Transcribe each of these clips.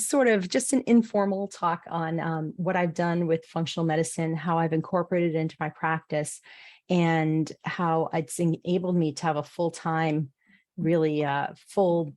sort of just an informal talk on what I've done with functional medicine, how I've incorporated it into my practice, and how it's enabled me to have a full-time, really full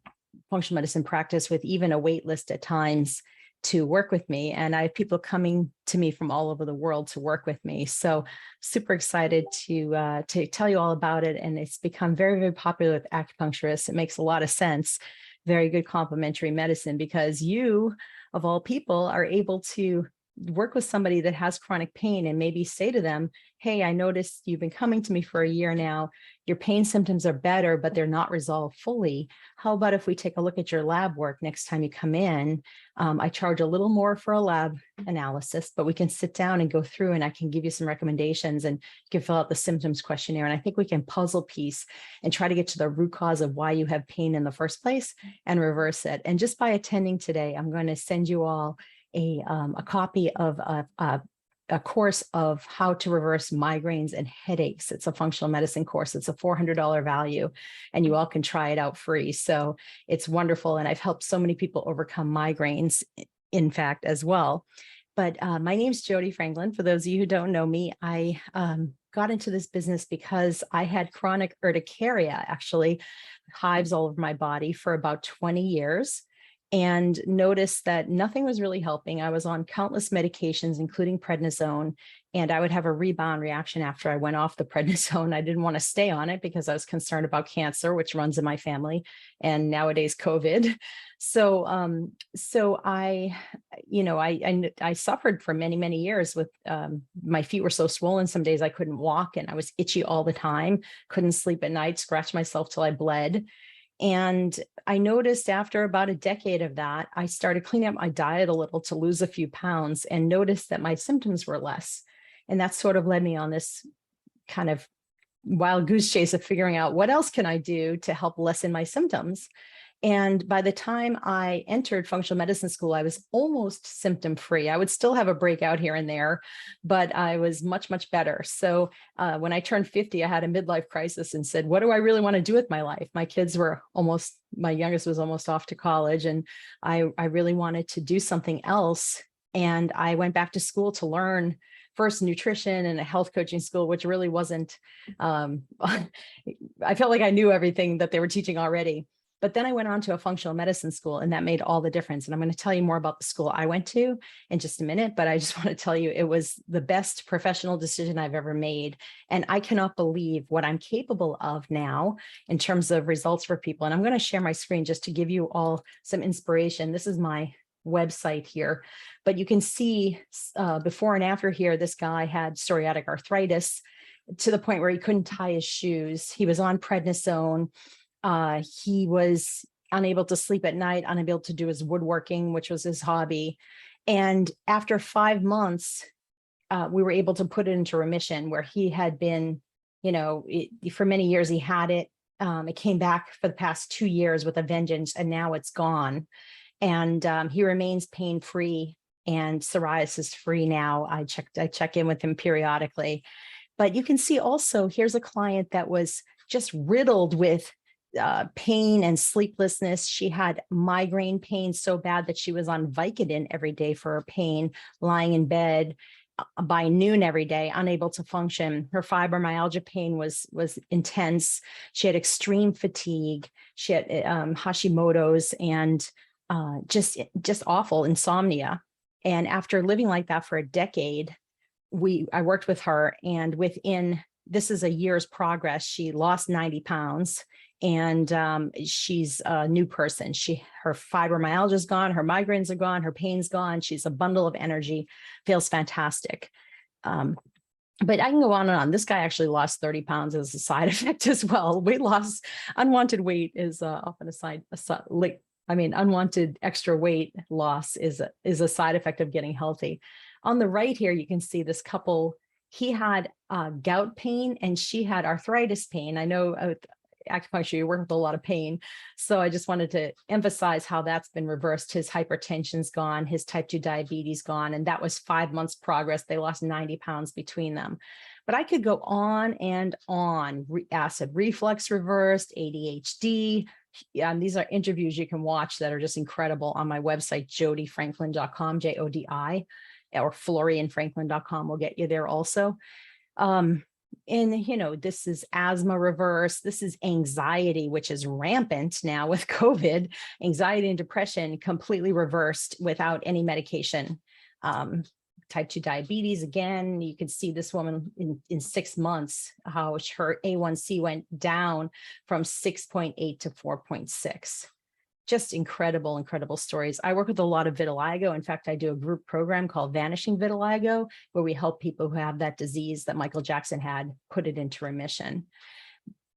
functional medicine practice with even a wait list at times to work with me. And I have people coming to me from all over the world to work with me. So super excited to tell you all about it. And it's become very, very popular with acupuncturists. It makes a lot of sense. Very good complementary medicine, because you, of all people, are able to work with somebody that has chronic pain and maybe say to them, hey, I noticed you've been coming to me for a year now. Your pain symptoms are better, but they're not resolved fully. How about if we take a look at your lab work next time you come in? I charge a little more for a lab analysis, but we can sit down and go through and I can give you some recommendations and you can fill out the symptoms questionnaire. And I think we can puzzle piece and try to get to the root cause of why you have pain in the first place and reverse it. And just by attending today, I'm going to send you all a copy of a course of how to reverse migraines and headaches. It's a functional medicine course. It's a $400 value, and you all can try it out free. So it's wonderful. And I've helped so many people overcome migraines, in fact, as well. But my name's Jody Franklin. For those of you who don't know me, I got into this business because I had chronic urticaria, actually hives all over my body for about 20 years. And noticed that nothing was really helping. I was on countless medications, including prednisone, and I would have a rebound reaction after I went off the prednisone. I didn't want to stay on it because I was concerned about cancer, which runs in my family, and nowadays COVID. So, I suffered for many, many years with my feet were so swollen. Some days I couldn't walk, and I was itchy all the time. Couldn't sleep at night. Scratched myself till I bled. And I noticed after about a decade of that, I started cleaning up my diet a little to lose a few pounds and noticed that my symptoms were less. And that sort of led me on this kind of wild goose chase of figuring out what else can I do to help lessen my symptoms. And by the time I entered functional medicine school, I was almost symptom free. I would still have a breakout here and there, but I was much, much better. So when I turned 50, I had a midlife crisis and said, what do I really want to do with my life? My kids were my youngest was almost off to college, and I really wanted to do something else. And I went back to school to learn first nutrition and a health coaching school, which really wasn't, I felt like I knew everything that they were teaching already. But then I went on to a functional medicine school, and that made all the difference. And I'm going to tell you more about the school I went to in just a minute, but I just want to tell you it was the best professional decision I've ever made. And I cannot believe what I'm capable of now in terms of results for people. And I'm going to share my screen just to give you all some inspiration. This is my website here, but you can see before and after here, this guy had psoriatic arthritis to the point where he couldn't tie his shoes. He was on prednisone. He was unable to sleep at night, unable to do his woodworking, which was his hobby. And after 5 months, we were able to put it into remission, where he had been, for many years he had it. It came back for the past 2 years with a vengeance, and now it's gone. And he remains pain-free and psoriasis-free now. I check in with him periodically. But you can see also, here's a client that was just riddled with pain and sleeplessness. She had migraine pain so bad that she was on Vicodin every day for her pain, lying in bed by noon every day, unable to function. Her fibromyalgia pain was intense. She had extreme fatigue. She had Hashimoto's and just awful insomnia. And after living like that for a decade, I worked with her, and this is a year's progress, she lost 90 pounds. And she's a new person. Her fibromyalgia is gone, her migraines are gone, her pain's gone. She's a bundle of energy, feels fantastic. But I can go on and on. This guy actually lost 30 pounds as a side effect as well. Weight loss, unwanted weight is often unwanted extra weight loss is a side effect of getting healthy. On the right here, you can see this couple. He had gout pain and she had arthritis pain. I know acupuncture, you work with a lot of pain. So I just wanted to emphasize how that's been reversed. His hypertension's gone, his type 2 diabetes gone, and that was 5 months progress. They lost 90 pounds between them. But I could go on and on. Acid reflux reversed, ADHD, Yeah, and these are interviews you can watch that are just incredible on my website, jodifranklin.com, Jodi, or florianfranklin.com will get you there also. And, this is asthma reverse. This is anxiety, which is rampant now with COVID. Anxiety and depression completely reversed without any medication. Type 2 diabetes, again, you can see this woman in 6 months, how her A1C went down from 6.8 to 4.6. Just incredible, incredible stories. I work with a lot of vitiligo. In fact, I do a group program called Vanishing Vitiligo, where we help people who have that disease that Michael Jackson had, put it into remission.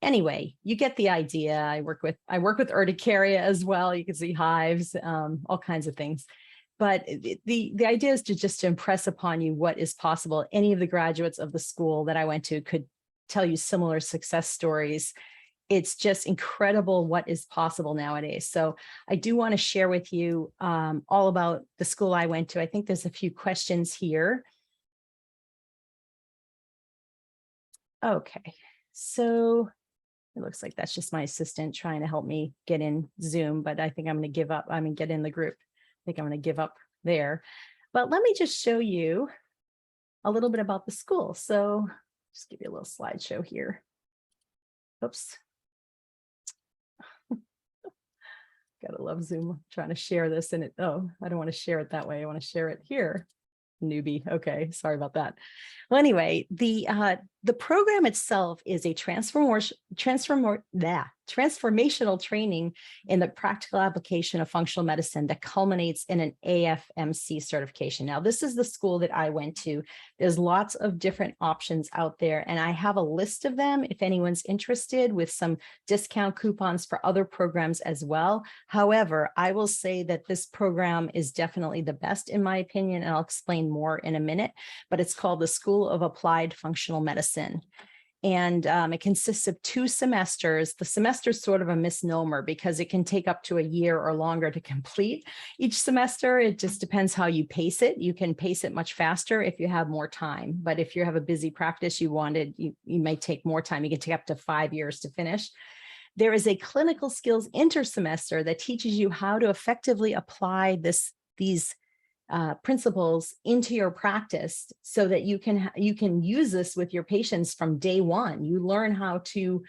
Anyway, you get the idea. I work with urticaria as well. You can see hives, all kinds of things. But the idea is to impress upon you what is possible. Any of the graduates of the school that I went to could tell you similar success stories. It's just incredible what is possible nowadays. So I do want to share with you all about the school I went to. I think there's a few questions here. Okay, so it looks like that's just my assistant trying to help me get in Zoom, but I think I'm going to give up. Get in the group. I think I'm going to give up there. But let me just show you a little bit about the school. So just give you a little slideshow here. Oops. Gotta love Zoom. I'm trying to share this and I don't want to share it that way. I want to share it here. Newbie. Okay, sorry about that. Well, anyway, the program itself is a transformational training in the practical application of functional medicine that culminates in an AFMC certification. Now, this is the school that I went to. There's lots of different options out there, and I have a list of them if anyone's interested, with some discount coupons for other programs as well. However, I will say that this program is definitely the best in my opinion, and I'll explain more in a minute, but it's called the School of Applied Functional Medicine. And it consists of 2 semesters. The semester is sort of a misnomer because it can take up to a year or longer to complete each semester. It just depends how you pace it. You can pace it much faster if you have more time. But if you have a busy practice, you may take more time. You can take up to 5 years to finish. There is a clinical skills intersemester that teaches you how to effectively apply these principles into your practice so that you can use this with your patients from day one. You learn how to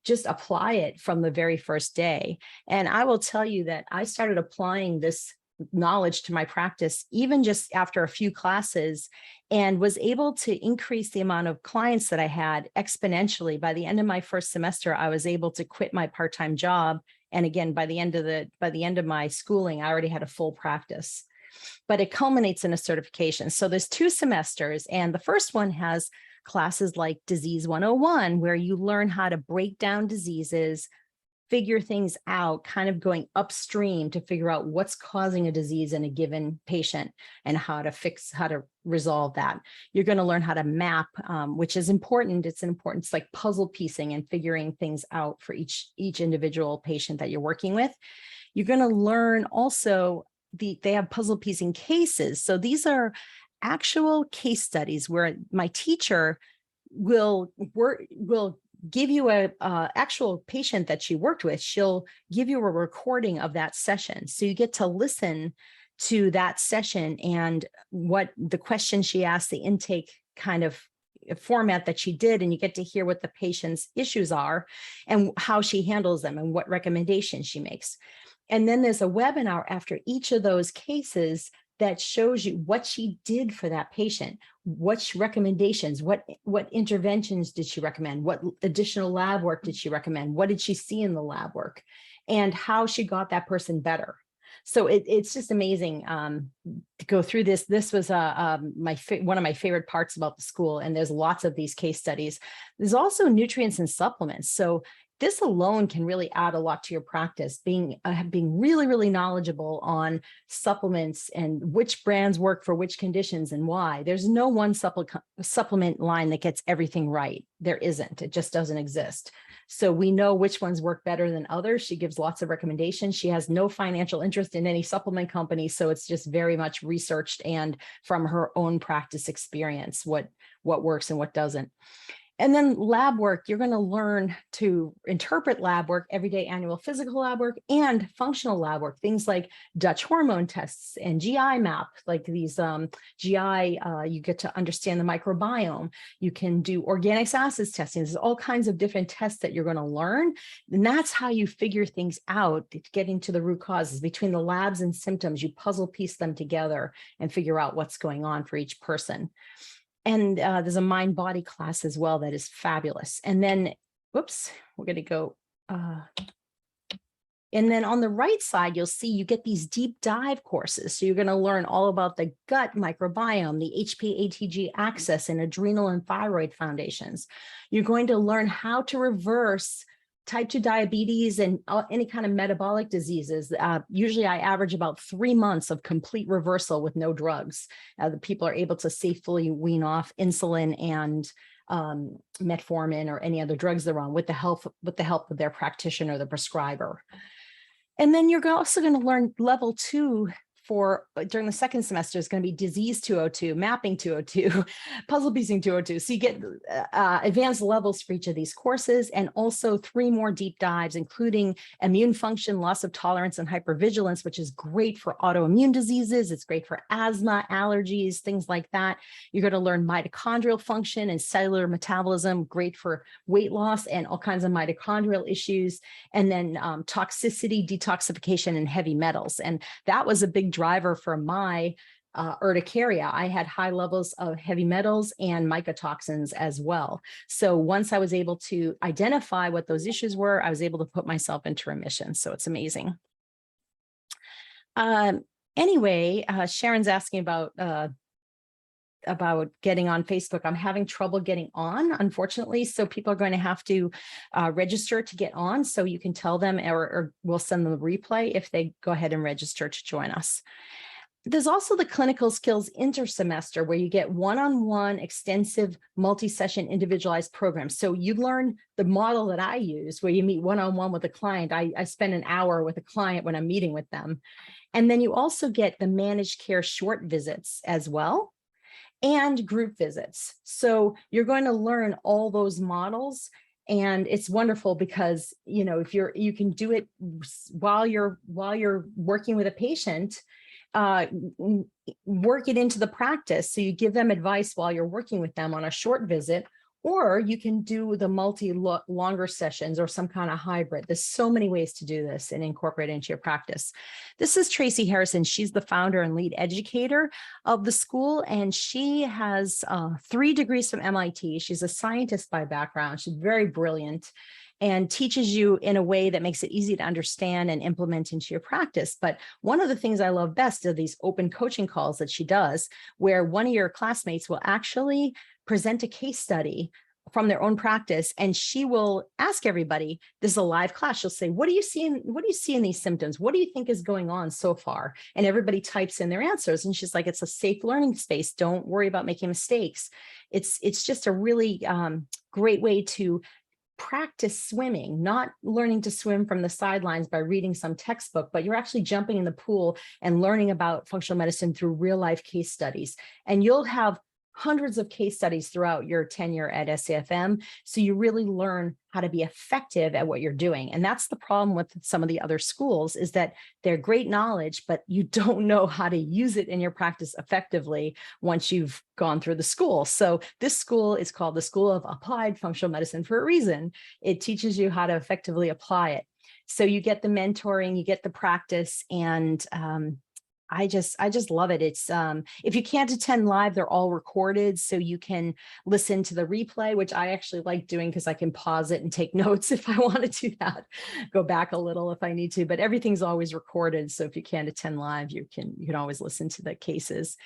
just apply it from the very first day. And I will tell you that I started applying this knowledge to my practice even just after a few classes, and was able to increase the amount of clients that I had exponentially. By the end of my first semester, I was able to quit my part-time job. And again, by the end of my schooling, I already had a full practice. But it culminates in a certification. So there's 2 semesters, and the first one has classes like Disease 101, where you learn how to break down diseases, figure things out, kind of going upstream to figure out what's causing a disease in a given patient and how to resolve that. You're going to learn how to map, which is important. It's like puzzle piecing and figuring things out for each individual patient that you're working with. You're going to learn also they have puzzle piecing cases. So these are actual case studies where my teacher will give you a actual patient that she worked with. She'll give you a recording of that session. So you get to listen to that session and what the questions she asked, the intake kind of format that she did, and you get to hear what the patient's issues are and how she handles them and what recommendations she makes. And then there's a webinar after each of those cases that shows you what she did for that patient, what recommendations, what interventions did she recommend, what additional lab work did she recommend, what did she see in the lab work, and how she got that person better. So it's just amazing to go through this. This was one of my favorite parts about the school, and there's lots of these case studies. There's also nutrients and supplements. So this alone can really add a lot to your practice, being really, really knowledgeable on supplements and which brands work for which conditions and why. There's no one supplement line that gets everything right. There isn't. It just doesn't exist. So we know which ones work better than others. She gives lots of recommendations. She has no financial interest in any supplement company. So it's just very much researched and from her own practice experience, what works and what doesn't. And then lab work, you're going to learn to interpret lab work, everyday annual physical lab work, and functional lab work, things like Dutch hormone tests and GI map, like these GI, you get to understand the microbiome. You can do organic acids testing. There's all kinds of different tests that you're going to learn. And that's how you figure things out, getting to the root causes. Between the labs and symptoms, you puzzle piece them together and figure out what's going on for each person. And there's a mind body class as well that is fabulous. And then, whoops, we're going to go. And then on the right side, you'll see you get these deep dive courses. So you're going to learn all about the gut microbiome, the HPA-ATG axis, and adrenal and thyroid foundations. You're going to learn how to reverse type 2 diabetes and any kind of metabolic diseases. Usually I average about 3 months of complete reversal with no drugs. The people are able to safely wean off insulin and metformin or any other drugs they're on with the help of their practitioner, the prescriber. And then you're also going to learn level 2 during the second semester is going to be disease 202, mapping 202, puzzle piecing 202. So you get advanced levels for each of these courses, and also 3 more deep dives, including immune function, loss of tolerance, and hypervigilance, which is great for autoimmune diseases. It's great for asthma, allergies, things like that. You're going to learn mitochondrial function and cellular metabolism, great for weight loss and all kinds of mitochondrial issues. And then toxicity, detoxification, and heavy metals. And that was a big driver for my urticaria. I had high levels of heavy metals and mycotoxins as well. So once I was able to identify what those issues were, I was able to put myself into remission. So it's amazing. Anyway, Sharon's asking about getting on Facebook. I'm having trouble getting on, unfortunately. So people are going to have to register to get on. So you can tell them, or we'll send them a replay if they go ahead and register to join us. There's also the clinical skills intersemester, where you get one-on-one extensive multi-session individualized programs. So you learn the model that I use, where you meet one-on-one with a client. I spend an hour with a client when I'm meeting with them. And then you also get the managed care short visits as well, and group visits. So you're going to learn all those models, and it's wonderful because, you know, if you can do it while you're working with a patient, work it into the practice. So you give them advice while you're working with them on a short visit, or you can do the longer sessions or some kind of hybrid. There's so many ways to do this and incorporate it into your practice. This is Tracy Harrison. She's the founder and lead educator of the school, and she has 3 degrees from MIT. She's a scientist by background. She's very brilliant and teaches you in a way that makes it easy to understand and implement into your practice. But one of the things I love best are these open coaching calls that she does, where one of your classmates will actually present a case study from their own practice, and she will ask everybody, this is a live class, she'll say, what do you see in these symptoms? What do you think is going on so far? And everybody types in their answers, and she's like, it's a safe learning space. Don't worry about making mistakes. It's just a really great way to practice swimming, not learning to swim from the sidelines by reading some textbook, but you're actually jumping in the pool and learning about functional medicine through real life case studies. And you'll have hundreds of case studies throughout your tenure at SAFM. So you really learn how to be effective at what you're doing. And that's the problem with some of the other schools, is that they're great knowledge, but you don't know how to use it in your practice effectively once you've gone through the school. So this school is called the School of Applied Functional Medicine for a reason. It teaches you how to effectively apply it. So you get the mentoring, you get the practice, and I just love it. It's if you can't attend live, they're all recorded, so you can listen to the replay, which I actually like doing because I can pause it and take notes if I want to do that, go back a little if I need to, but everything's always recorded. So if you can't attend live, you can always listen to the cases.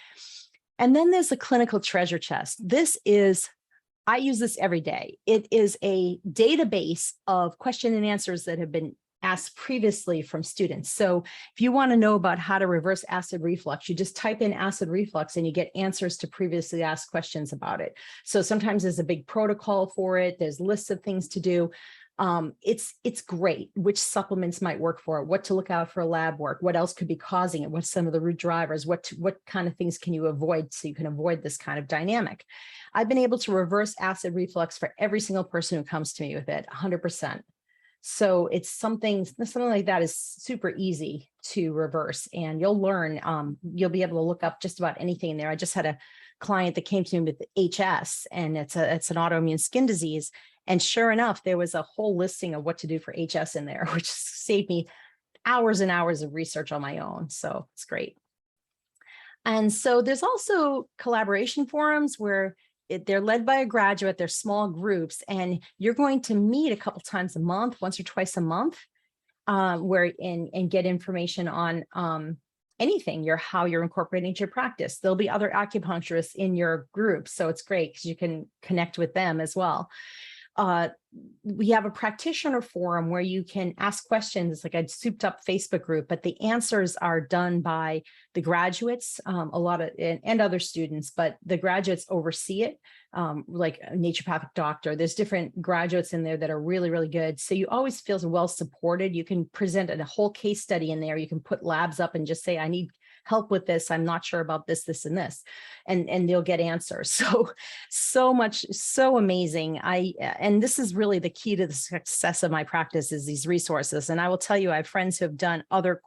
And then there's the clinical treasure chest. I use this every day. It is a database of question and answers that have been asked previously from students. So if you want to know about how to reverse acid reflux, you just type in acid reflux and you get answers to previously asked questions about it. So sometimes there's a big protocol for it. There's lists of things to do. It's great. Which supplements might work for it, what to look out for lab work, what else could be causing it, what's some of the root drivers, what kind of things can you avoid so you can avoid this kind of dynamic. I've been able to reverse acid reflux for every single person who comes to me with it, 100%. So it's something like that is super easy to reverse, and you'll learn, you'll be able to look up just about anything in there. I just had a client that came to me with HS, and it's an autoimmune skin disease. And sure enough, there was a whole listing of what to do for HS in there, which saved me hours and hours of research on my own. So it's great. And so there's also collaboration forums where they're led by a graduate, they're small groups, and you're going to meet a couple times a month, once or twice a month, and get information on anything, how you're incorporating into your practice. There'll be other acupuncturists in your group, so it's great because you can connect with them as well. We have a practitioner forum where you can ask questions. It's like a souped up Facebook group, but the answers are done by the graduates, and other students, but the graduates oversee it, like a naturopathic doctor. There's different graduates in there that are really, really good. So you always feel well supported. You can present a whole case study in there. You can put labs up and just say, I need help with this. I'm not sure about this, this, and this, and they'll get answers. So much, so amazing. And this is really the key to the success of my practice is these resources. And I will tell you, I have friends who have done other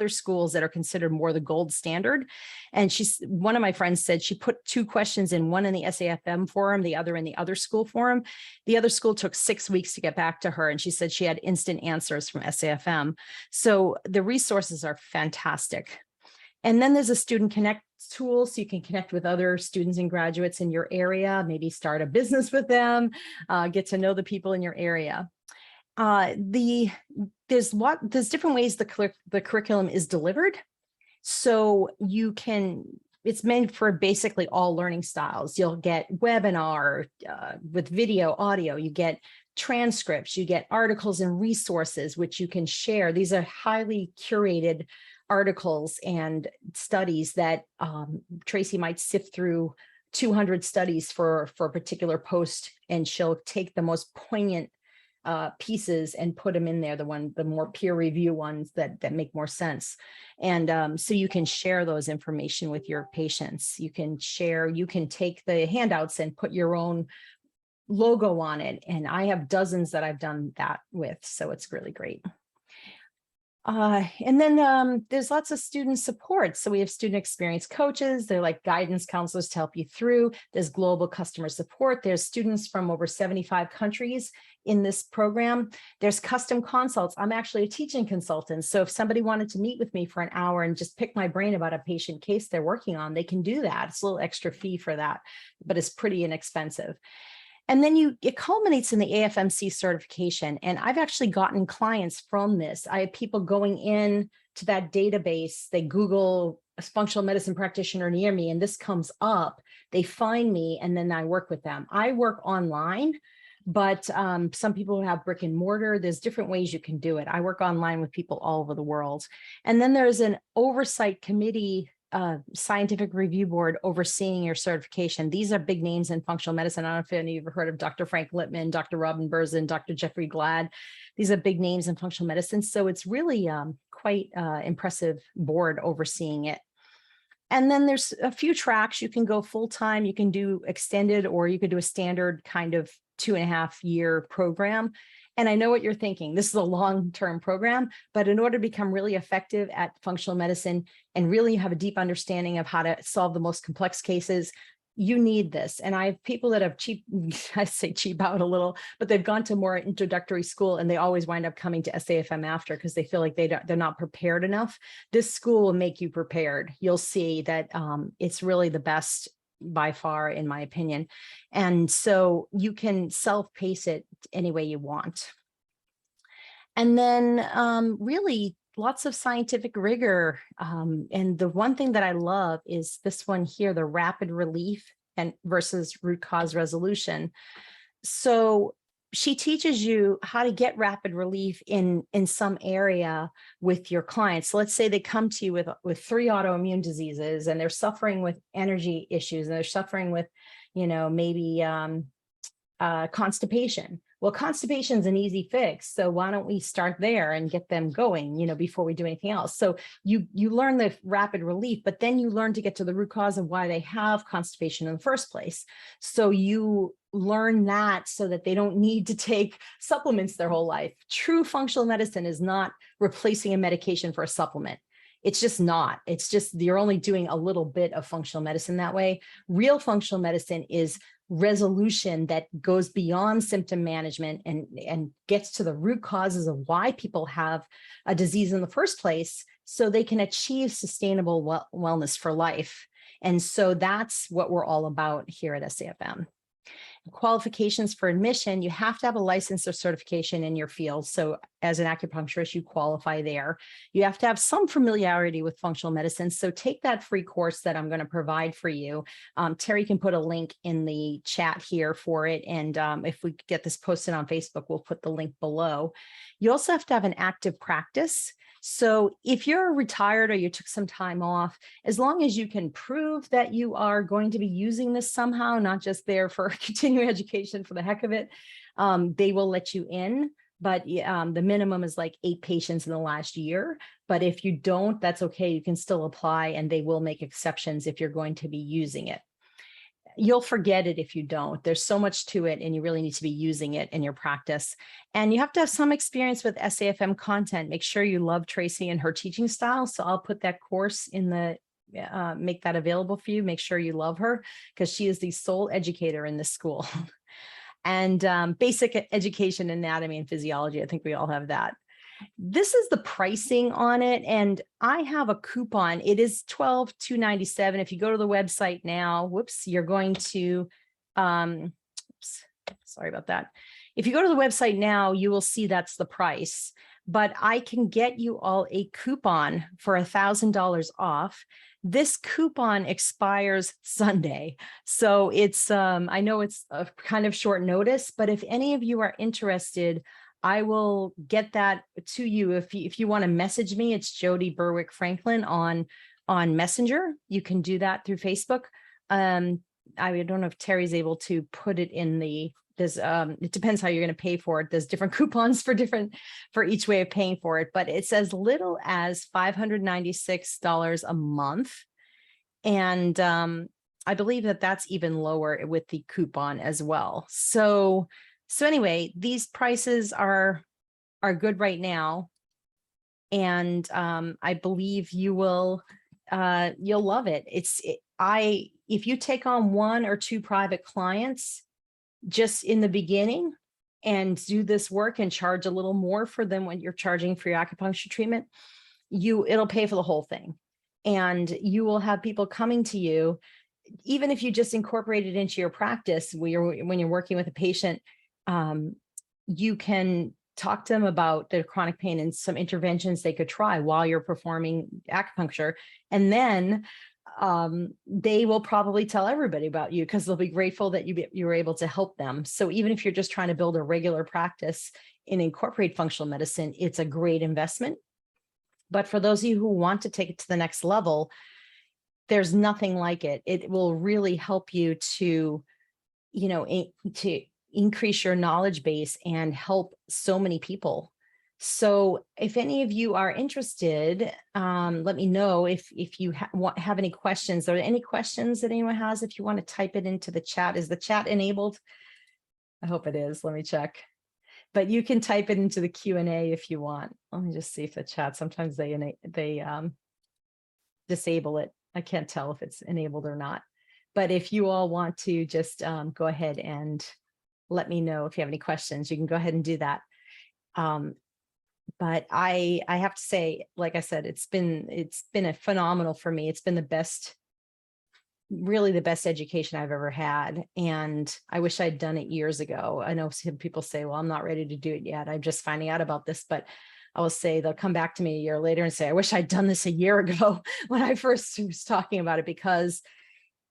schools that are considered more the gold standard. And one of my friends said she put 2 questions in, one in the SAFM forum, the other in the other school forum. The other school took 6 weeks to get back to her. And she said she had instant answers from SAFM. So the resources are fantastic. And then there's a student connect tool, so you can connect with other students and graduates in your area, maybe start a business with them, get to know the people in your area. There's different ways the curriculum is delivered. So it's meant for basically all learning styles. You'll get webinar with video, audio, you get transcripts, you get articles and resources, which you can share. These are highly curated articles and studies that Tracy might sift through 200 studies for a particular post, and she'll take the most poignant pieces and put them in there, the more peer review ones that make more sense. And so you can share those information with your patients. You can take the handouts and put your own logo on it. And I have dozens that I've done that with, so it's really great. And then there's lots of student support. So we have student experience coaches. They're like guidance counselors to help you through. There's global customer support. There's students from over 75 countries in this program. There's custom consults. I'm actually a teaching consultant. So if somebody wanted to meet with me for an hour and just pick my brain about a patient case they're working on, they can do that. It's a little extra fee for that, but it's pretty inexpensive. And then it culminates in the AFMC certification. And I've actually gotten clients from this. I have people going in to that database. They Google a functional medicine practitioner near me, and this comes up. They find me, and then I work with them. I work online, but some people have brick and mortar. There's different ways you can do it. I work online with people all over the world. And then there's an oversight committee, scientific review board overseeing your certification. These are big names in functional medicine. I don't know if any of you have heard of Dr. Frank Littman, Dr. Robin Berzin, Dr. Jeffrey Glad. These are big names in functional medicine. So it's really quite impressive board overseeing it. And then there's a few tracks. You can go full-time, you can do extended, or you could do a standard kind of 2.5-year program. And I know what you're thinking. This is a long-term program, but in order to become really effective at functional medicine and really have a deep understanding of how to solve the most complex cases, you need this. And I have people that have I say cheap out a little, but they've gone to more introductory school and they always wind up coming to SAFM after because they feel like they're not prepared enough. This school will make you prepared. You'll see that it's really the best by far, in my opinion. And so you can self-pace it any way you want. And then really lots of scientific rigor. And the one thing that I love is this one here, the rapid relief versus root cause resolution. So she teaches you how to get rapid relief in some area with your clients. So let's say they come to you with 3 autoimmune diseases and they're suffering with energy issues and they're suffering with, maybe constipation. Well, constipation is an easy fix. So why don't we start there and get them going, before we do anything else? So you learn the rapid relief, but then you learn to get to the root cause of why they have constipation in the first place. So you learn that so that they don't need to take supplements their whole life. True functional medicine is not replacing a medication for a supplement. It's just not. It's just you're only doing a little bit of functional medicine that way. Real functional medicine is resolution that goes beyond symptom management and gets to the root causes of why people have a disease in the first place, so they can achieve sustainable wellness for life. And so that's what we're all about here at SAFM. Qualifications for admission, you have to have a license or certification in your field. So as an acupuncturist, you qualify there. You have to have some familiarity with functional medicine. So take that free course that I'm going to provide for you. Terry can put a link in the chat here for it. And if we get this posted on Facebook, we'll put the link below. You also have to have an active practice. So if you're retired or you took some time off, as long as you can prove that you are going to be using this somehow, not just there for continuing education for the heck of it, they will let you in. But the minimum is like 8 patients in the last year. But if you don't, that's okay. You can still apply and they will make exceptions if you're going to be using it. You'll forget it if you don't. There's so much to it and you really need to be using it in your practice. And you have to have some experience with SAFM content. Make sure you love Tracy and her teaching style. So I'll put that course in the, make that available for you. Make sure you love her because she is the sole educator in this school. And basic education, anatomy and physiology. I think we all have that. This is the pricing on it, and I have a coupon. It is $12,297. If you go to the website now, whoops, you're going to, oops, sorry about that. If you go to the website now, you will see that's the price, but I can get you all a coupon for $1,000 off. This coupon expires Sunday. So it's, I know it's a kind of short notice, but if any of you are interested, I will get that to you. If you want to message me, it's Jody Berwick Franklin on Messenger. You can do that through Facebook. I don't know if Terry's able to put it in the, there's it depends how you're going to pay for it. There's different coupons for each way of paying for it, but it's as little as $596 a month. And I believe that that's even lower with the coupon as well. So anyway, these prices are good right now. And I believe you will, you'll love it. If you take on 1 or 2 private clients just in the beginning and do this work and charge a little more for them when you're charging for your acupuncture treatment, it'll pay for the whole thing. And you will have people coming to you, even if you just incorporate it into your practice when you're working with a patient. You can talk to them about their chronic pain and some interventions they could try while you're performing acupuncture. And then they will probably tell everybody about you because they'll be grateful that you were able to help them. So even if you're just trying to build a regular practice and incorporate functional medicine, it's a great investment. But for those of you who want to take it to the next level, there's nothing like it. It will really help you to, to increase your knowledge base and help so many people. So if any of you are interested, let me know if you have any questions. Are there any questions that anyone has? If you want to type it into the chat, is the chat enabled? I hope it is. Let me check. But you can type it into the Q&A if you want. Let me just see if the chat, sometimes they disable it. I can't tell if it's enabled or not. But if you all want to just go ahead and let me know if you have any questions, you can go ahead and do that. But I have to say, like I said, it's been a phenomenal for me. It's been the best, really the best education I've ever had. And I wish I'd done it years ago. I know some people say, well, I'm not ready to do it yet. I'm just finding out about this, but I will say they'll come back to me a year later and say, I wish I'd done this a year ago when I first was talking about it, because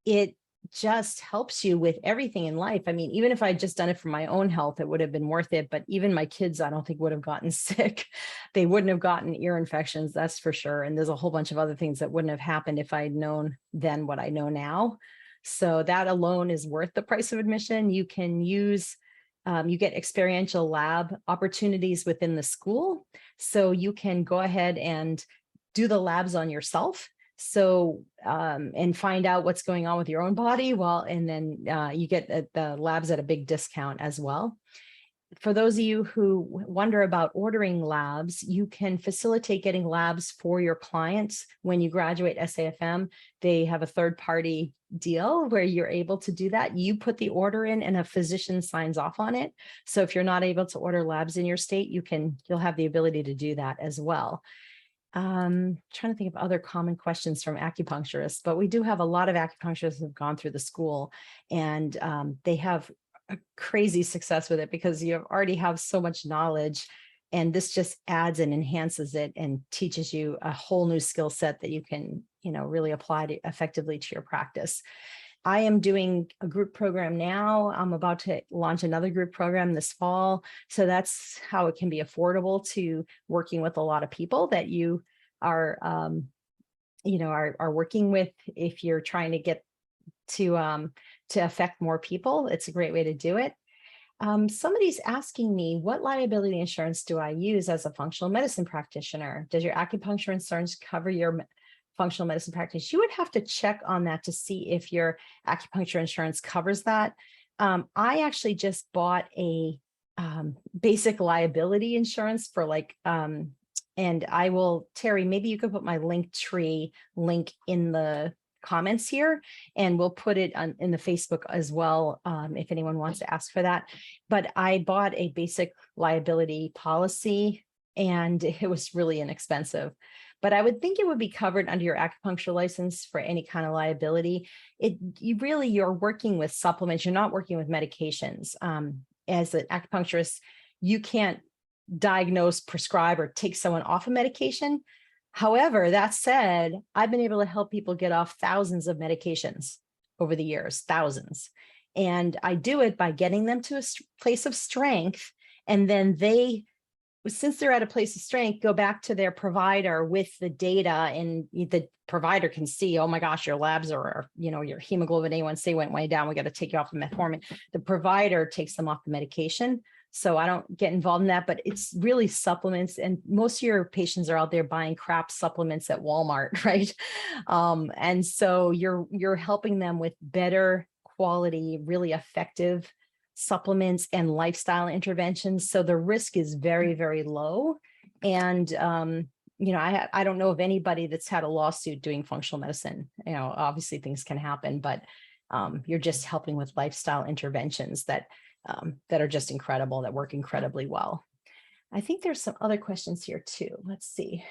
it just helps you with everything in life. I mean, even if I'd just done it for my own health, it would have been worth it. But even my kids, I don't think would have gotten sick. They wouldn't have gotten ear infections, that's for sure. And there's a whole bunch of other things that wouldn't have happened if I'd known then what I know now. So that alone is worth the price of admission. You can use You get experiential lab opportunities within the school. So you can go ahead and do the labs on yourself. So, and find out what's going on with your own body. And then you get the labs at a big discount as well. For those of you who wonder about ordering labs, you can facilitate getting labs for your clients. When you graduate SAFM, they have a third-party deal where you're able to do that. You put the order in and a physician signs off on it. So if you're not able to order labs in your state, you'll have the ability to do that as well. Trying to think of other common questions from acupuncturists, but we do have a lot of acupuncturists who've gone through the school, and they have a crazy success with it because you already have so much knowledge, and this just adds and enhances it and teaches you a whole new skill set that you can, really apply effectively to your practice. I am doing a group program now. I'm about to launch another group program this fall. So that's how it can be affordable to working with a lot of people that you are, are working with. If you're trying to get to affect more people, it's a great way to do it. Somebody's asking me, what liability insurance do I use as a functional medicine practitioner? Does your acupuncture insurance cover your functional medicine practice? You would have to check on that to see if your acupuncture insurance covers that. I actually just bought a basic liability insurance for and I will, Terry, maybe you could put my Linktree link in the comments here, and we'll put it in the Facebook as well if anyone wants to ask for that. But I bought a basic liability policy, and it was really inexpensive. But I would think it would be covered under your acupuncture license for any kind of liability. You're working with supplements. You're not working with medications. As an acupuncturist, you can't diagnose, prescribe, or take someone off a medication. However, that said, I've been able to help people get off thousands of medications over the years, thousands. And I do it by getting them to a place of strength. And then since they're at a place of strength, go back to their provider with the data, and the provider can see, oh my gosh, your labs are, your hemoglobin A1C went way down. We got to take you off the metformin. The provider takes them off the medication. So I don't get involved in that, but it's really supplements. And most of your patients are out there buying crap supplements at Walmart, right? And so you're helping them with better quality, really effective supplements and lifestyle interventions. So the risk is very, very low. And, I don't know of anybody that's had a lawsuit doing functional medicine. Obviously things can happen, but you're just helping with lifestyle interventions that are just incredible, that work incredibly well. I think there's some other questions here too. Let's see.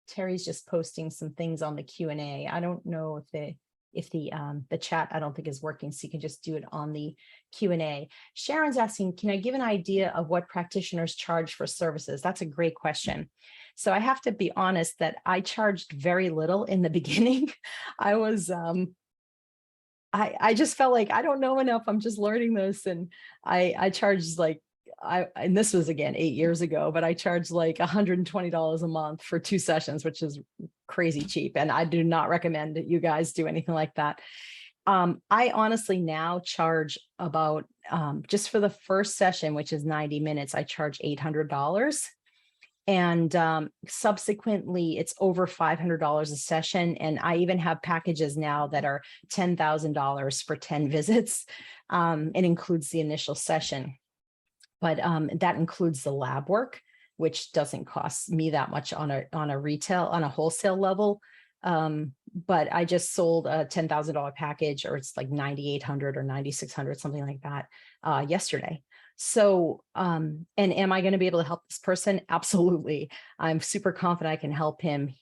Terry's just posting some things on the Q&A. I don't know if the chat, I don't think is working, so you can just do it on the Q&A. Sharon's asking, can I give an idea of what practitioners charge for services? That's a great question. So I have to be honest that I charged very little in the beginning. I was, I just felt like I don't know enough. I'm just learning this. And I charged and this was again 8 years ago, but I charged like $120 a month for 2 sessions, which is crazy cheap. And I do not recommend that you guys do anything like that. I honestly now charge about, just for the first session, which is 90 minutes, I charge $800. And subsequently, it's over $500 a session. And I even have packages now that are $10,000 for 10 visits. It includes the initial session. But that includes the lab work, which doesn't cost me that much on a wholesale level. But I just sold a $10,000 package, or it's like $9,800 or $9,600, something like that, yesterday. So, and am I going to be able to help this person? Absolutely. I'm super confident I can help him.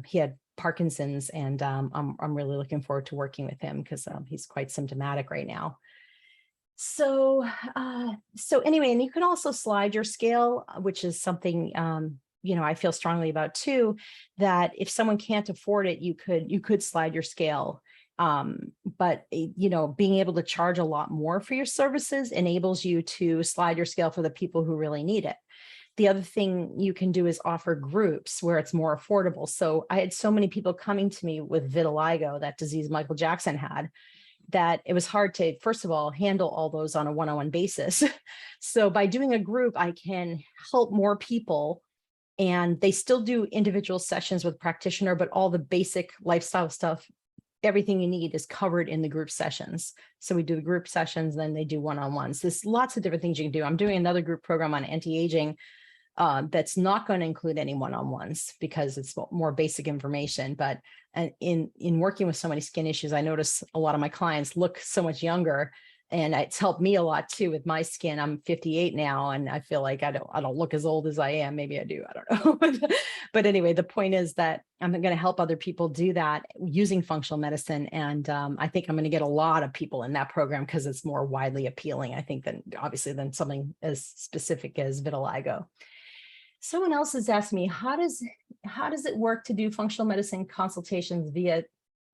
He had Parkinson's, and I'm really looking forward to working with him because he's quite symptomatic right now. So anyway, and you can also slide your scale, which is something, I feel strongly about too, that if someone can't afford it, you could slide your scale. But being able to charge a lot more for your services enables you to slide your scale for the people who really need it. The other thing you can do is offer groups where it's more affordable. So I had so many people coming to me with vitiligo, that disease Michael Jackson had, that it was hard to, first of all, handle all those on a one-on-one basis. So by doing a group, I can help more people, and they still do individual sessions with practitioner, but all the basic lifestyle stuff, everything you need is covered in the group sessions. So we do the group sessions, then they do one-on-ones. There's lots of different things you can do. I'm doing another group program on anti-aging that's not going to include any one-on-ones because it's more basic information. But in working with so many skin issues, I notice a lot of my clients look so much younger, and it's helped me a lot too with my skin. I'm 58 now, and I feel like I don't look as old as I am. Maybe I do, I don't know. But anyway, the point is that I'm going to help other people do that using functional medicine. And I think I'm going to get a lot of people in that program because it's more widely appealing, I think, than something as specific as vitiligo. Someone else has asked me, how does it work to do functional medicine consultations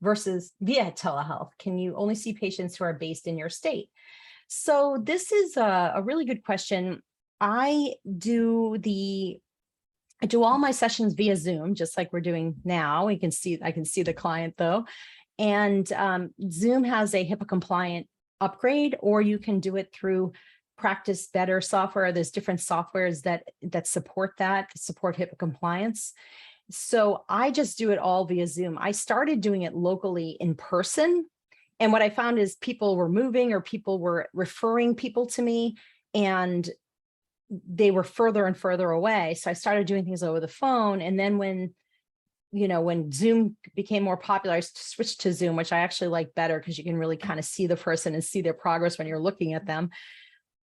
versus via telehealth? Can you only see patients who are based in your state? So this is a really good question. I do all my sessions via Zoom, just like we're doing now. I can see the client though. And Zoom has a HIPAA compliant upgrade, or you can do it through Practice Better software. There's different softwares that support HIPAA compliance. So I just do it all via Zoom. I started doing it locally in person. And what I found is people were moving, or people were referring people to me, and they were further and further away. So I started doing things over the phone. And then when Zoom became more popular, I switched to Zoom, which I actually like better because you can really kind of see the person and see their progress when you're looking at them.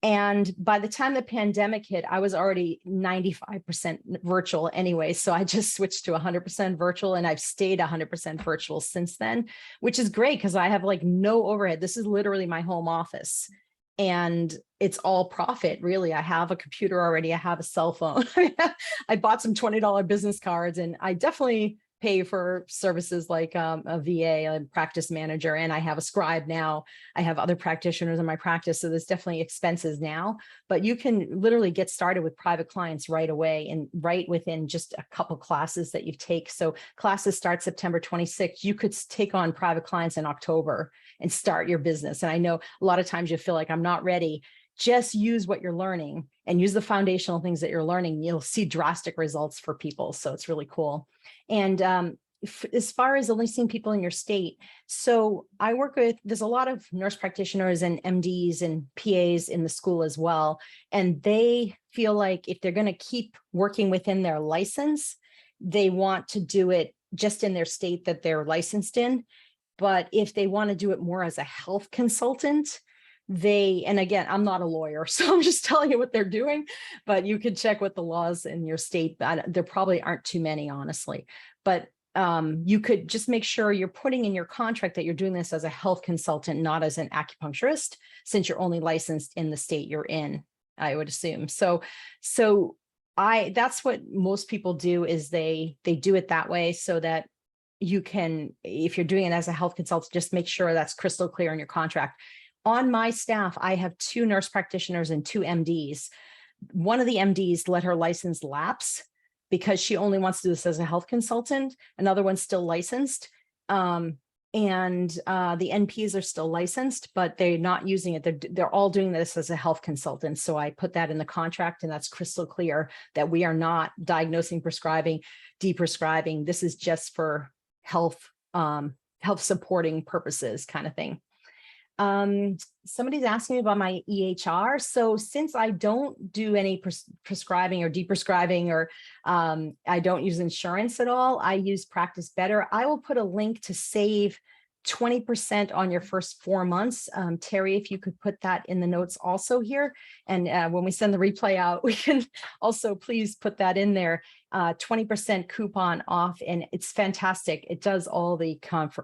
And by the time the pandemic hit, I was already 95% virtual anyway. So I just switched to 100% virtual, and I've stayed 100% virtual since then, which is great because I have like no overhead. This is literally my home office, and it's all profit, really. I have a computer already. I have a cell phone. I bought some $20 business cards, and I definitely pay for services like a VA, a practice manager, and I have a scribe now. I have other practitioners in my practice, so there's definitely expenses now, but you can literally get started with private clients right away and right within just a couple classes that you take. So classes start September 26th. You could take on private clients in October and start your business. And I know a lot of times you feel like I'm not ready. Just use what you're learning and use the foundational things that you're learning. You'll see drastic results for people. So it's really cool. And as far as only seeing people in your state, so I work with, there's a lot of nurse practitioners and MDs and PAs in the school as well. And they feel like if they're going to keep working within their license, they want to do it just in their state that they're licensed in. But if they want to do it more as a health consultant, and again, I'm not a lawyer, so I'm just telling you what they're doing, but you could check with the laws in your state. There probably aren't too many, honestly, but you could just make sure you're putting in your contract that you're doing this as a health consultant, not as an acupuncturist, since you're only licensed in the state you're in, I would assume. So that's what most people do, is they do it that way, so that you can, if you're doing it as a health consultant, just make sure that's crystal clear in your contract. On my staff, I have 2 nurse practitioners and 2 MDs. One of the MDs let her license lapse because she only wants to do this as a health consultant. Another one's still licensed. And the NPs are still licensed, but they're not using it. They're all doing this as a health consultant. So I put that in the contract, and that's crystal clear that we are not diagnosing, prescribing, deprescribing. This is just for health supporting purposes, kind of thing. Somebody's asking me about my EHR. So since I don't do any prescribing or deprescribing, or I don't use insurance at all, I use Practice Better. I will put a link to save 20% on your first 4 months. Terry, if you could put that in the notes also here. And when we send the replay out, we can also please put that in there. 20% coupon off, and it's fantastic. It does all the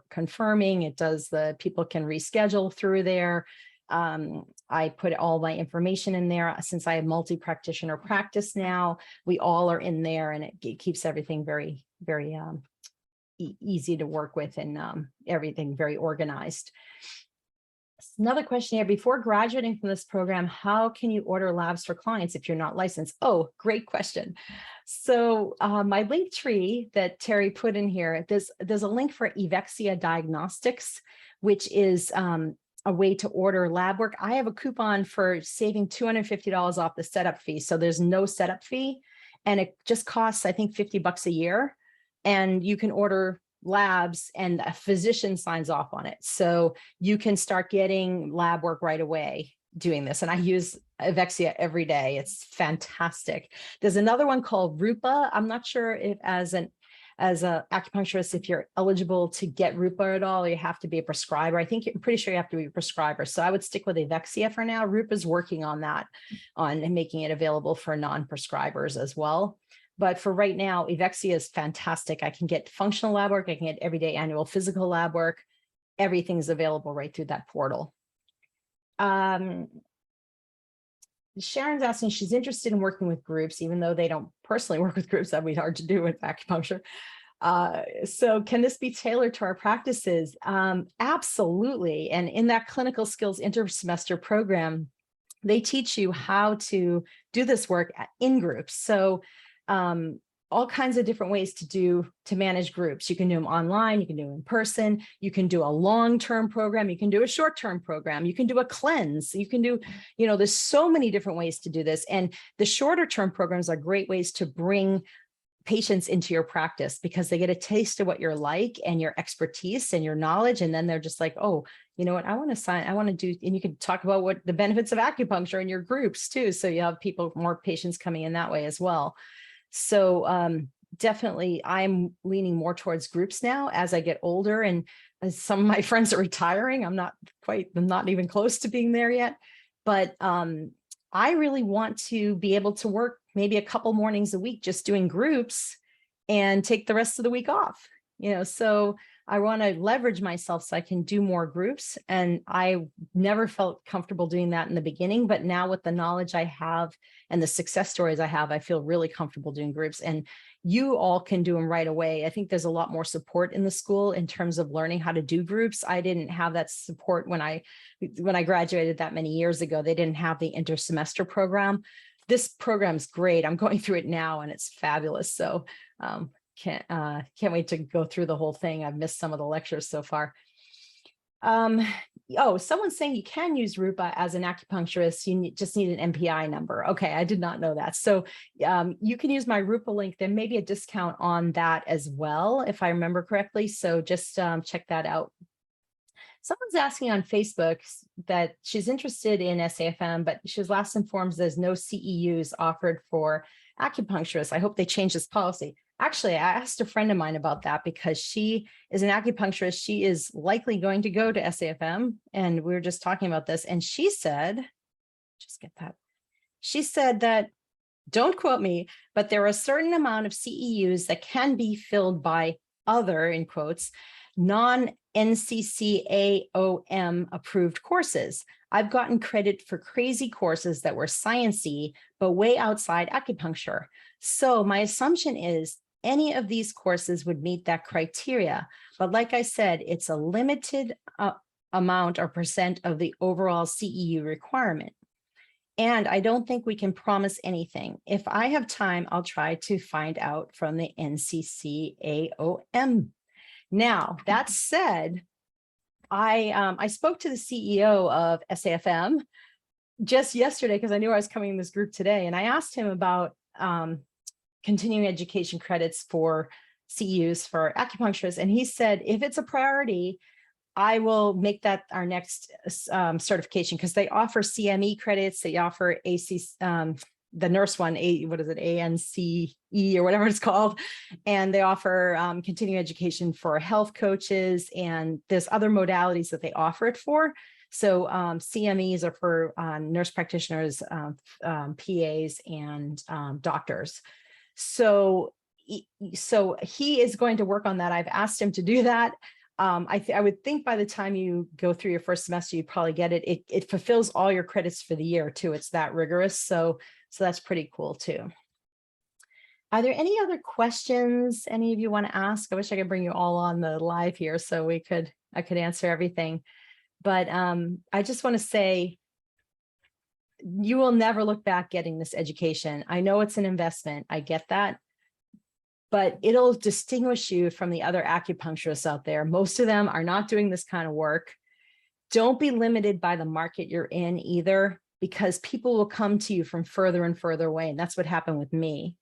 confirming. It does people can reschedule through there. I put all my information in there. Since I have multi-practitioner practice now, we all are in there, and it keeps everything very, very easy to work with, and everything very organized. Another question here, before graduating from this program, how can you order labs for clients if you're not licensed? Oh, great question. So my link tree that Terry put in here, there's a link for Evexia Diagnostics, which is a way to order lab work. I have a coupon for saving $250 off the setup fee. So there's no setup fee, and it just costs, I think, $50 a year. And you can order labs and a physician signs off on it. So you can start getting lab work right away doing this. And I use Evexia every day. It's fantastic. There's another one called Rupa. I'm not sure if as an acupuncturist, if you're eligible to get Rupa at all, or you have to be a prescriber. I'm pretty sure you have to be a prescriber. So I would stick with Evexia for now. Rupa's working on that, on making it available for non-prescribers as well. But for right now, Evexia is fantastic. I can get functional lab work. I can get everyday annual physical lab work. Everything's available right through that portal. Sharon's asking, she's interested in working with groups, even though they don't personally work with groups. That'd be hard to do with acupuncture. So can this be tailored to our practices? Absolutely. And in that clinical skills intersemester program, they teach you how to do this work in groups. So all kinds of different ways to manage groups. You can do them online, you can do them in person, you can do a long-term program, you can do a short-term program, you can do a cleanse, you can do, there's so many different ways to do this. And the shorter-term programs are great ways to bring patients into your practice, because they get a taste of what you're like and your expertise and your knowledge. And then they're just like, oh, you know what, I want to do, and you can talk about what the benefits of acupuncture in your groups too. So you have more patients coming in that way as well. So definitely I'm leaning more towards groups now as I get older, and as some of my friends are retiring. I'm not even close to being there yet, but I really want to be able to work maybe a couple mornings a week just doing groups and take the rest of the week off, so I want to leverage myself so I can do more groups. And I never felt comfortable doing that in the beginning, but now with the knowledge I have and the success stories I have, I feel really comfortable doing groups, and you all can do them right away. I think there's a lot more support in the school in terms of learning how to do groups. I didn't have that support when I graduated that many years ago. They didn't have the intersemester program. This program's great. I'm going through it now and it's fabulous. So can't wait to go through the whole thing. I've missed some of the lectures so far. Oh, someone's saying you can use Rupa as an acupuncturist. You just need an MPI number. Okay, I did not know that. So you can use my Rupa link. There may be a discount on that as well, if I remember correctly. So just check that out. Someone's asking on Facebook that she's interested in SAFM, but she was last informed there's no CEUs offered for acupuncturists. I hope they change this policy. Actually, I asked a friend of mine about that because she is an acupuncturist. She is likely going to go to SAFM, and we were just talking about this. And she said, she said that, don't quote me, but there are a certain amount of CEUs that can be filled by other, in quotes, non-NCCAOM approved courses. I've gotten credit for crazy courses that were sciencey, but way outside acupuncture. So my assumption is any of these courses would meet that criteria. But like I said, it's a limited amount or percent of the overall CEU requirement. And I don't think we can promise anything. If I have time, I'll try to find out from the NCCAOM. Now, that said, I spoke to the CEO of SAFM just yesterday because I knew I was coming in this group today, and I asked him about continuing education credits for CEUs for acupuncturists, and he said, if it's a priority, I will make that our next certification, because they offer CME credits, they offer AC, the nurse one, what is it, ANCE or whatever it's called, and they offer continuing education for health coaches, and there's other modalities that they offer it for. So CMEs are for nurse practitioners, PAs, and doctors. So he is going to work on that. I've asked him to do that. I would think by the time you go through your first semester, you probably get it. It fulfills all your credits for the year too. It's that rigorous. So that's pretty cool too. Are there any other questions any of you want to ask? I wish I could bring you all on the live here so I could answer everything. But I just want to say, you will never look back getting this education. I know it's an investment. I get that. But it'll distinguish you from the other acupuncturists out there. Most of them are not doing this kind of work. Don't be limited by the market you're in either, because people will come to you from further and further away. And that's what happened with me.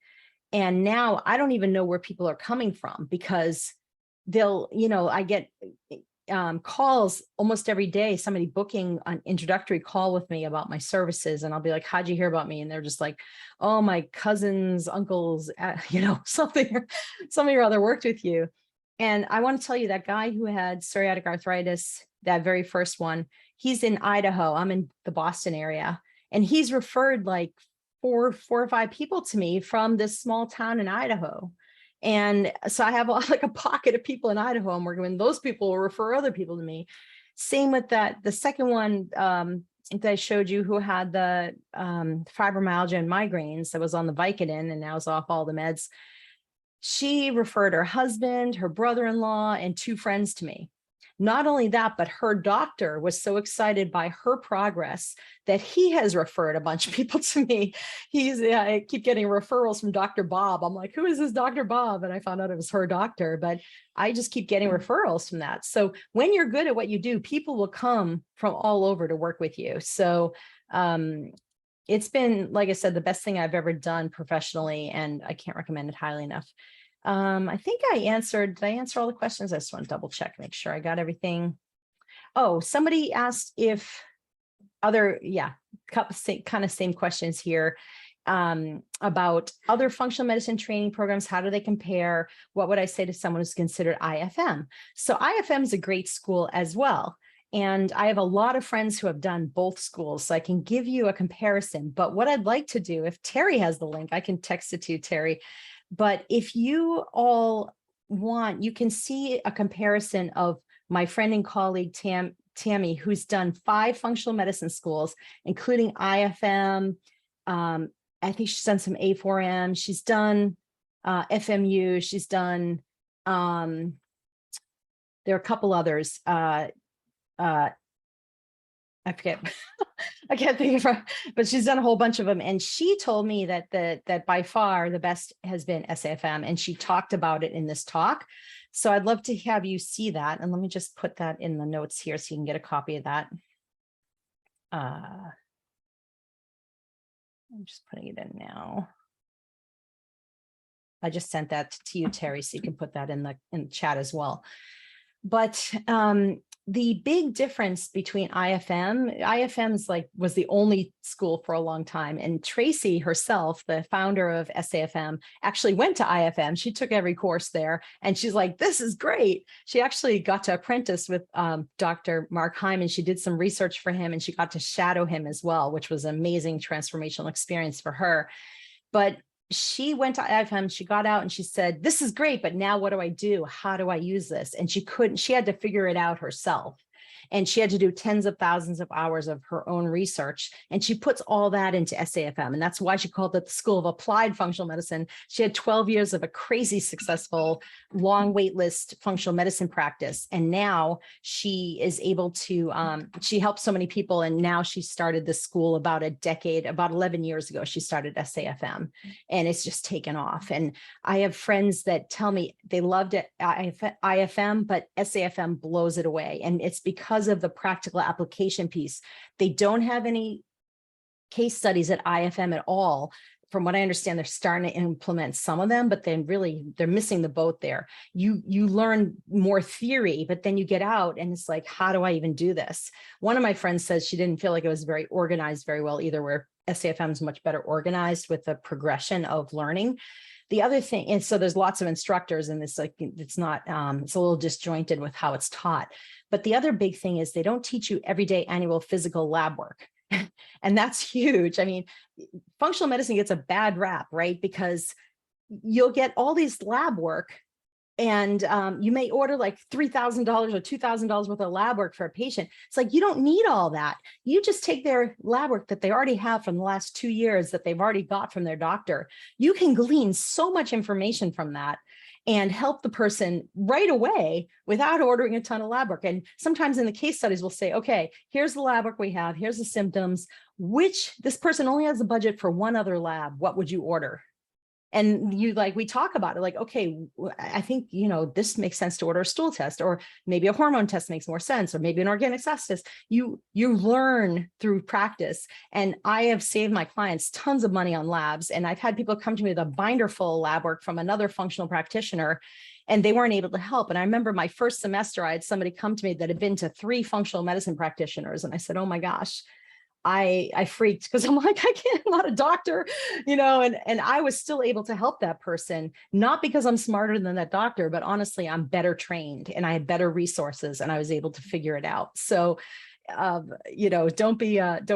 And now I don't even know where people are coming from, because they'll, I get calls almost every day, somebody booking an introductory call with me about my services. And I'll be like, how'd you hear about me? And they're just like, oh, my cousin's uncles, something or other worked with you. And I want to tell you, that guy who had psoriatic arthritis, that very first one, he's in Idaho. I'm in the Boston area. And he's referred like four or five people to me from this small town in Idaho. And so I have like a pocket of people in Idaho I'm working with, and those people will refer other people to me. Same with the second one that I showed you, who had the fibromyalgia and migraines, that was on the Vicodin and now is off all the meds. She referred her husband, her brother-in-law, and two friends to me. Not only that, but her doctor was so excited by her progress that he has referred a bunch of people to me. I keep getting referrals from Dr. Bob. I'm like, who is this Dr. Bob? And I found out it was her doctor, but I just keep getting referrals from that. So when you're good at what you do, people will come from all over to work with you. So it's been, like I said, the best thing I've ever done professionally, and I can't recommend it highly enough. I think did I answer all the questions? I just want to double check, make sure I got everything. Oh, somebody asked if kind of same questions here about other functional medicine training programs. How do they compare? What would I say to someone who's considered IFM? So IFM is a great school as well. And I have a lot of friends who have done both schools, so I can give you a comparison. But what I'd like to do, if Terry has the link, I can text it to you, Terry. But if you all want, you can see a comparison of my friend and colleague, Tammy, who's done 5 functional medicine schools, including IFM. I think she's done some A4M. She's done FMU. She's done, there are a couple others. I forget, I can't think of her, but she's done a whole bunch of them. And she told me that by far the best has been SAFM, and she talked about it in this talk. So I'd love to have you see that. And let me just put that in the notes here so you can get a copy of that. I'm just putting it in now. I just sent that to you, Terry, so you can put that in the chat as well. But the big difference between IFM's was the only school for a long time. And Tracy herself, the founder of SAFM, actually went to IFM. She took every course there, and she's like, this is great. She actually got to apprentice with Dr. Mark Hyman. She did some research for him, and she got to shadow him as well, which was an amazing transformational experience for her. But she went to IFM, she got out and she said, this is great, but now what do I do? How do I use this? And she had to figure it out herself. And she had to do tens of thousands of hours of her own research. And she puts all that into SAFM. And that's why she called it the School of Applied Functional Medicine. She had 12 years of a crazy successful, long wait list functional medicine practice. And now she is able to, she helps so many people. And now she started the school about 11 years ago, she started SAFM, and it's just taken off. And I have friends that tell me they loved it, IFM, but SAFM blows it away. And it's because of the practical application piece. They don't have any case studies at IFM at all. From what I understand, they're starting to implement some of them, but then really they're missing the boat there. You learn more theory, but then you get out and it's like, how do I even do this? One of my friends says she didn't feel like it was very organized very well either, where SAFM is much better organized with the progression of learning. The other thing, and so there's lots of instructors, and it's not, it's a little disjointed with how it's taught. But the other big thing is they don't teach you everyday annual physical lab work. And that's huge. I mean, functional medicine gets a bad rap, right? Because you'll get all these lab work, and you may order like $3,000 or $2,000 worth of lab work for a patient. It's like, you don't need all that. You just take their lab work that they already have from the last 2 years that they've already got from their doctor. You can glean so much information from that. and help the person right away without ordering a ton of lab work. And sometimes in the case studies, we'll say, okay, here's the lab work we have, here's the symptoms, which this person only has a budget for one other lab. What would you order? And we talk about it like, okay, I think, this makes sense to order a stool test, or maybe a hormone test makes more sense, or maybe an organic test test. You learn through practice. And I have saved my clients tons of money on labs. And I've had people come to me with a binder full of lab work from another functional practitioner, and they weren't able to help. And I remember my first semester, I had somebody come to me that had been to 3 functional medicine practitioners. And I said, oh my gosh, I freaked, because I'm like, I'm not a doctor, and I was still able to help that person, not because I'm smarter than that doctor, but honestly, I'm better trained and I had better resources and I was able to figure it out. So, don't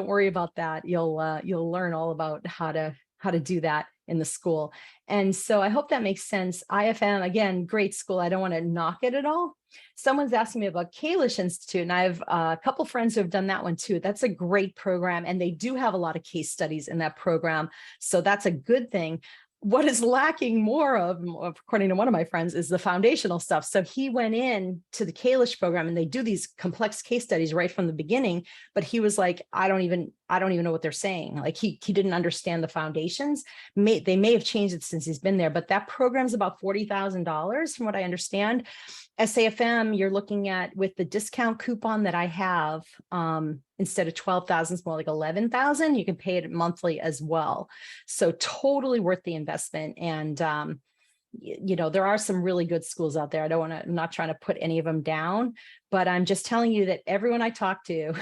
worry about that. You'll learn all about how to do that in the school. And so I hope that makes sense. IFM, again, great school. I don't want to knock it at all. Someone's asking me about Kalish Institute, and I have a couple friends who have done that one too. That's a great program, and they do have a lot of case studies in that program. So that's a good thing. What is lacking more of, according to one of my friends, is the foundational stuff. So he went in to the Kalish program, and they do these complex case studies right from the beginning. But he was like, I don't even know what they're saying. Like he didn't understand the foundations. They may have changed it since he's been there, but that program's about $40,000 from what I understand. SAFM, you're looking at, with the discount coupon that I have, instead of 12,000, it's more like 11,000. You can pay it monthly as well. So totally worth the investment. And, there are some really good schools out there. I'm not trying to put any of them down, but I'm just telling you that everyone I talk to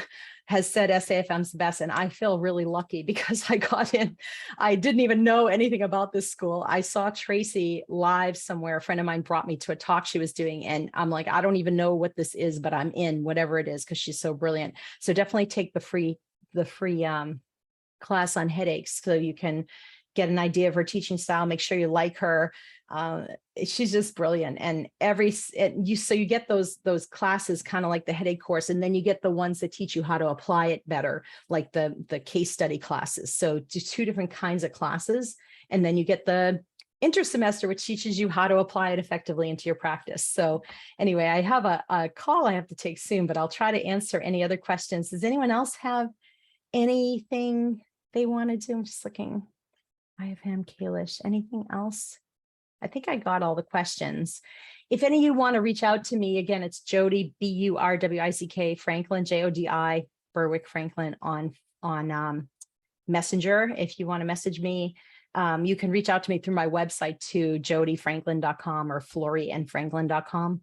has said SAFM's the best. And I feel really lucky because I got in. I didn't even know anything about this school. I saw Tracy live somewhere. A friend of mine brought me to a talk she was doing. And I'm like, I don't even know what this is, but I'm in whatever it is, because she's so brilliant. So definitely take the free class on headaches so you can get an idea of her teaching style, make sure you like her. She's just brilliant. And so you get those classes kind of like the headache course, and then you get the ones that teach you how to apply it better, like the case study classes. So 2 different kinds of classes. And then you get the intersemester, which teaches you how to apply it effectively into your practice. So anyway, I have a call I have to take soon, but I'll try to answer any other questions. Does anyone else have anything they want to do? I'm just looking. IFM, Kalish, anything else? I think I got all the questions. If any of you want to reach out to me, again, it's Jody, Burwick, Franklin, Jodi, Berwick Franklin on Messenger. If you want to message me, you can reach out to me through my website to jodyfranklin.com or florieandfranklin.com.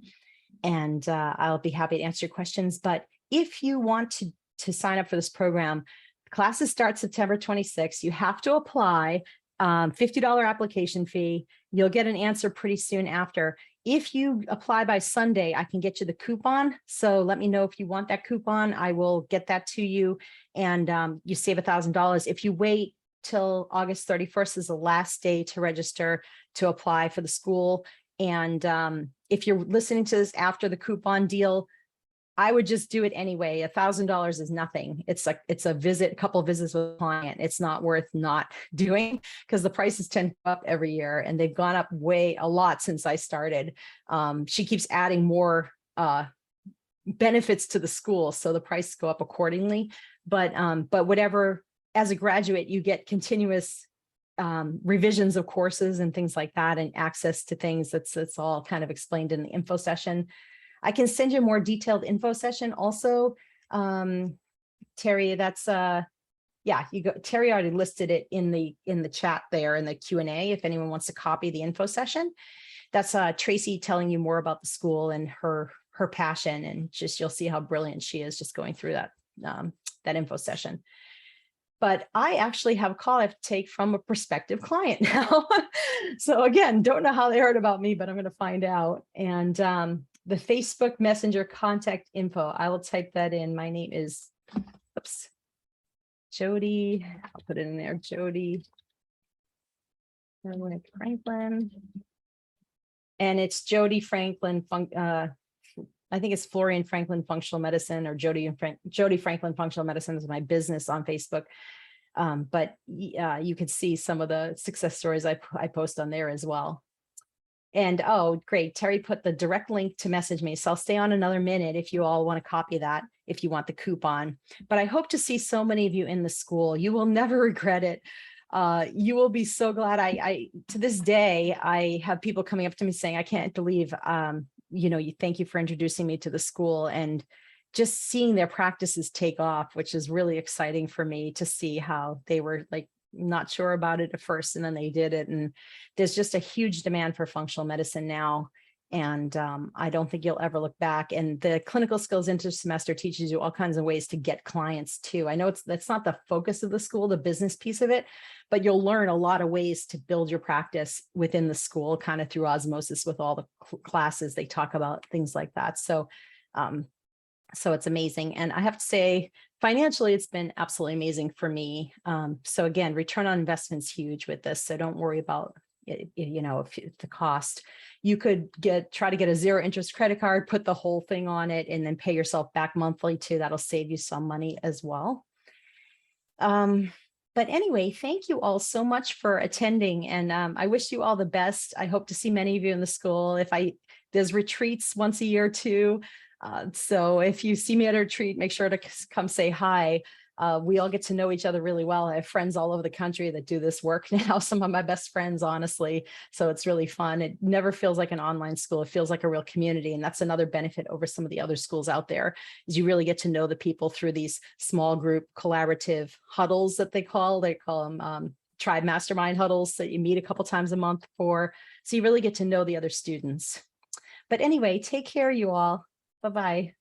And I'll be happy to answer your questions. But if you want to sign up for this program, classes start September 26th. You have to apply, $50 application fee. You'll get an answer pretty soon after. If you apply by Sunday, I can get you the coupon. So let me know if you want that coupon. I will get that to you, and you save $1,000. If you wait till August 31st is the last day to register to apply for the school. And if you're listening to this after the coupon deal, I would just do it anyway. $1,000 is nothing. It's a couple of visits with a client. It's not worth not doing, because the prices tend to go up every year, and they've gone up a lot since I started. She keeps adding more benefits to the school, so the prices go up accordingly. But whatever, as a graduate, you get continuous revisions of courses and things like that, and access to things that's all kind of explained in the info session. I can send you a more detailed info session also. Terry, that's Terry already listed it in the chat there in the Q&A if anyone wants to copy the info session. That's Tracy telling you more about the school and her passion, and just you'll see how brilliant she is just going through that info session. But I actually have a call I have to take from a prospective client now. So again, don't know how they heard about me, but I'm going to find out. And the Facebook Messenger contact info, I will type that in. My name is, Jody. I'll put it in there, Jody Franklin. And it's Jody Franklin, I think it's Florian Franklin Functional Medicine, or Jody Franklin Functional Medicine is my business on Facebook. But you can see some of the success stories I post on there as well. And oh, great. Terry put the direct link to message me. So I'll stay on another minute if you all want to copy that, if you want the coupon. But I hope to see so many of you in the school. You will never regret it. You will be so glad. I to this day, I have people coming up to me saying, I can't believe, thank you for introducing me to the school, and just seeing their practices take off, which is really exciting for me to see how they were like not sure about it at first, and then they did it. And there's just a huge demand for functional medicine now. And I don't think you'll ever look back. And the clinical skills intersemester teaches you all kinds of ways to get clients too. I know that's not the focus of the school, the business piece of it, but you'll learn a lot of ways to build your practice within the school, kind of through osmosis with all the classes. They talk about things like that. So it's amazing. And I have to say, financially, it's been absolutely amazing for me. So again, return on investment is huge with this. So don't worry about it, if the cost. You could try to get a 0 interest credit card, put the whole thing on it, and then pay yourself back monthly too. That'll save you some money as well. But anyway, thank you all so much for attending. And I wish you all the best. I hope to see many of you in the school. There's retreats once a year too. So if you see me at a retreat, make sure to come say hi. We all get to know each other really well. I have friends all over the country that do this work now, some of my best friends, honestly. So it's really fun. It never feels like an online school. It feels like a real community. And that's another benefit over some of the other schools out there, is you really get to know the people through these small group collaborative huddles that they call them tribe mastermind huddles that you meet a couple times a month for. So you really get to know the other students. But anyway, take care, you all. Bye-bye.